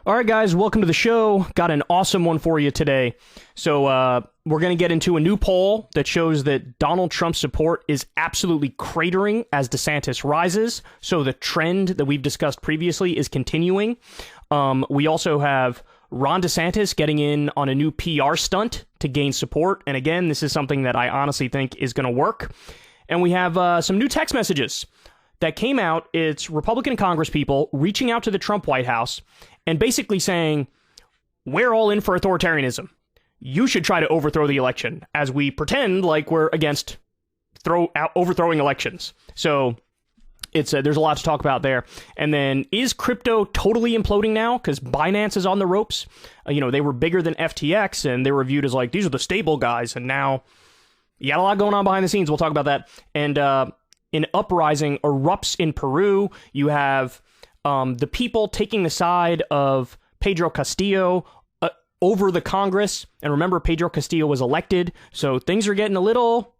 All right, guys, welcome to the show. Got an awesome one for you today. So we're going to get into a new poll that shows that Donald Trump's support is absolutely cratering as DeSantis rises. So the trend that we've discussed previously is continuing. We also have Ron DeSantis getting in on a new PR stunt to gain support. And again, this is something that I honestly think is going to work. And we have some new text messages that came out. It's Republican congresspeople reaching out to the Trump White House and basically saying, we're all in for authoritarianism. You should try to overthrow the election, as we pretend like we're against overthrowing elections. So there's a lot to talk about there. And then, is crypto totally imploding now? Because Binance is on the ropes. They were bigger than FTX, and they were viewed as like, these are the stable guys. And now, you got a lot going on behind the scenes. We'll talk about that. And an uprising erupts in Peru. You have the people taking the side of Pedro Castillo over the Congress. And remember, Pedro Castillo was elected, so things are getting a little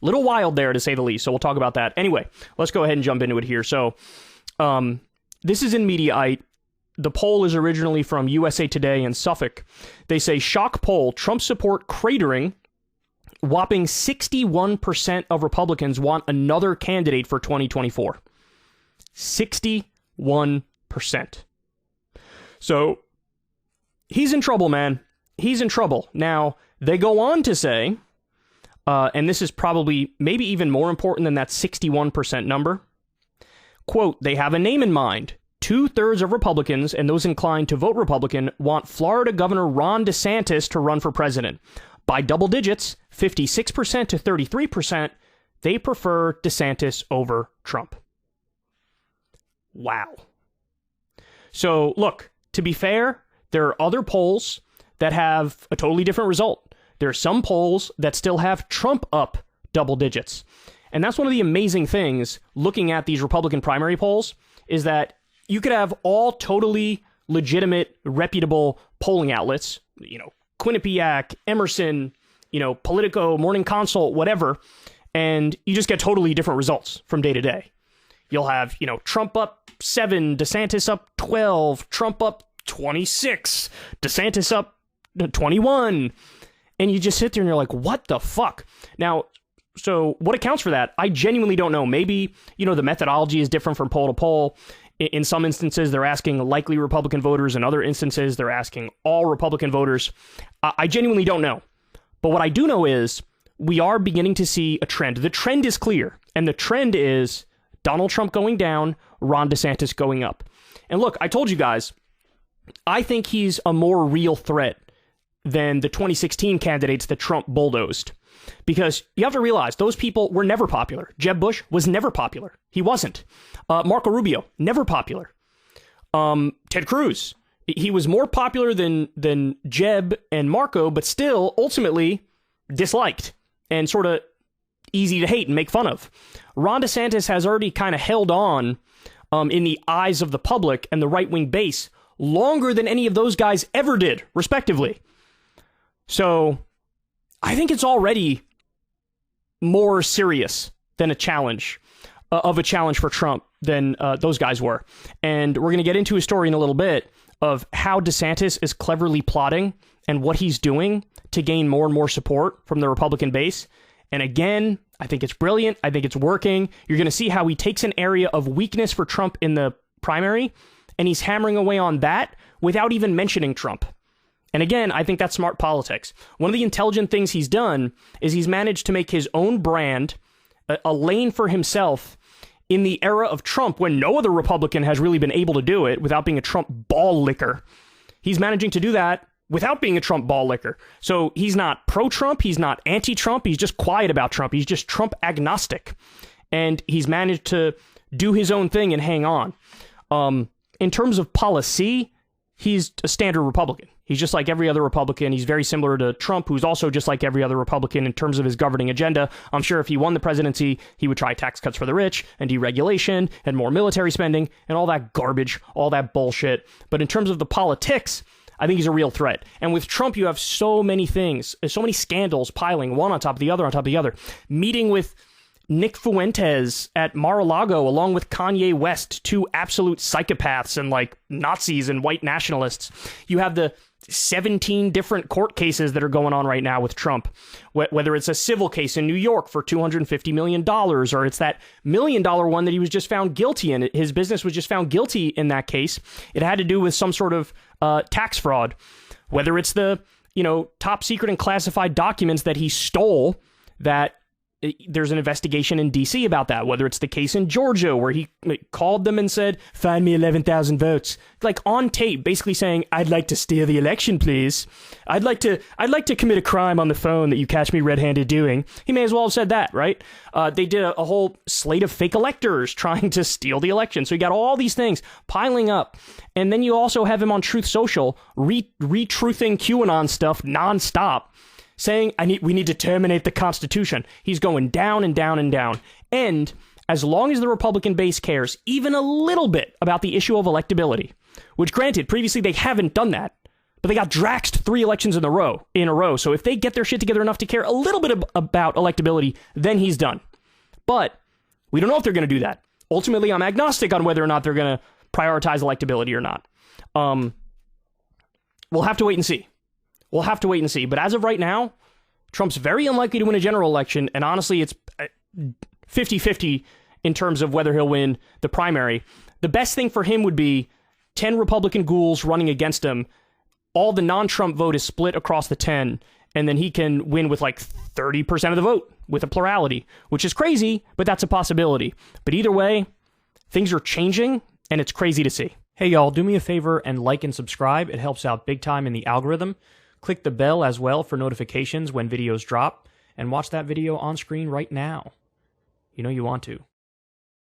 wild there, to say the least. So we'll talk about that. Anyway, let's go ahead and jump into it here. So this is in Mediaite. The poll is originally from USA Today in Suffolk. They say, shock poll, Trump support cratering. Whopping 61% of Republicans want another candidate for 2024. 61%. So he's in trouble, man. He's in trouble. Now, they go on to say, and this is probably maybe even more important than that 61% number, quote, they have a name in mind. 2/3 of Republicans and those inclined to vote Republican want Florida Governor Ron DeSantis to run for president. By double digits, 56% to 33%, they prefer DeSantis over Trump. Wow. So, look, to be fair, there are other polls that have a totally different result. There are some polls that still have Trump up double digits. And that's one of the amazing things looking at these Republican primary polls, is that you could have all totally legitimate, reputable polling outlets, Quinnipiac, Emerson, Politico, Morning Consult, whatever, and you just get totally different results from day to day. You'll have, Trump up 7, DeSantis up 12, Trump up 26, DeSantis up 21, and you just sit there and you're like, what the fuck? Now, so what accounts for that? I genuinely don't know. Maybe, the methodology is different from poll to poll. In some instances, they're asking likely Republican voters. In other instances, they're asking all Republican voters. I genuinely don't know. But what I do know is we are beginning to see a trend. The trend is clear. And the trend is Donald Trump going down, Ron DeSantis going up. And look, I told you guys, I think he's a more real threat than the 2016 candidates that Trump bulldozed. Because you have to realize those people were never popular. Jeb Bush was never popular. He wasn't. Marco Rubio, never popular. Ted Cruz, he was more popular than Jeb and Marco, but still ultimately disliked and sort of easy to hate and make fun of. Ron DeSantis has already kind of held on in the eyes of the public and the right-wing base longer than any of those guys ever did, respectively. So I think it's already more serious than a challenge for Trump than those guys were. And we're going to get into a story in a little bit of how DeSantis is cleverly plotting and what he's doing to gain more and more support from the Republican base. And again, I think it's brilliant. I think it's working. You're going to see how he takes an area of weakness for Trump in the primary, and he's hammering away on that without even mentioning Trump. And again, I think that's smart politics. One of the intelligent things he's done is he's managed to make his own brand, a lane for himself in the era of Trump, when no other Republican has really been able to do it without being a Trump ball licker. He's managing to do that without being a Trump ball licker. So he's not pro-Trump, he's not anti-Trump, he's just quiet about Trump. He's just Trump agnostic. And he's managed to do his own thing and hang on. In terms of policy, he's a standard Republican. He's just like every other Republican. He's very similar to Trump, who's also just like every other Republican in terms of his governing agenda. I'm sure if he won the presidency, he would try tax cuts for the rich and deregulation and more military spending and all that garbage, all that bullshit. But in terms of the politics, I think he's a real threat. And with Trump, you have so many things, so many scandals piling one on top of the other on top of the other. Meeting with Nick Fuentes at Mar-a-Lago, along with Kanye West, two absolute psychopaths and like Nazis and white nationalists. You have the 17 different court cases that are going on right now with Trump, whether it's a civil case in New York for $250 million, or it's that $1 million one that he was just found guilty in. His business was just found guilty in that case. It had to do with some sort of tax fraud, whether it's the, top secret and classified documents that he stole, that there's an investigation in D.C. about that, whether it's the case in Georgia where he called them and said, find me 11,000 votes, like on tape, basically saying, I'd like to steal the election, please. I'd like to commit a crime on the phone that you catch me red-handed doing. He may as well have said that, right? They did a whole slate of fake electors trying to steal the election. So you got all these things piling up. And then you also have him on Truth Social retruthing QAnon stuff nonstop, saying we need to terminate the Constitution. He's going down and down and down. And as long as the Republican base cares even a little bit about the issue of electability, which granted, previously they haven't done that, but they got draxed 3 elections in a row. So if they get their shit together enough to care a little bit about electability, then he's done. But we don't know if they're going to do that. Ultimately, I'm agnostic on whether or not they're going to prioritize electability or not. We'll have to wait and see. But as of right now, Trump's very unlikely to win a general election. And honestly, it's 50-50 in terms of whether he'll win the primary. The best thing for him would be 10 Republican ghouls running against him. All the non-Trump vote is split across the 10. And then he can win with like 30% of the vote with a plurality, which is crazy, but that's a possibility. But either way, things are changing and it's crazy to see. Hey, y'all, do me a favor and like and subscribe. It helps out big time in the algorithm. Click the bell as well for notifications when videos drop, and watch that video on screen right now. You know you want to.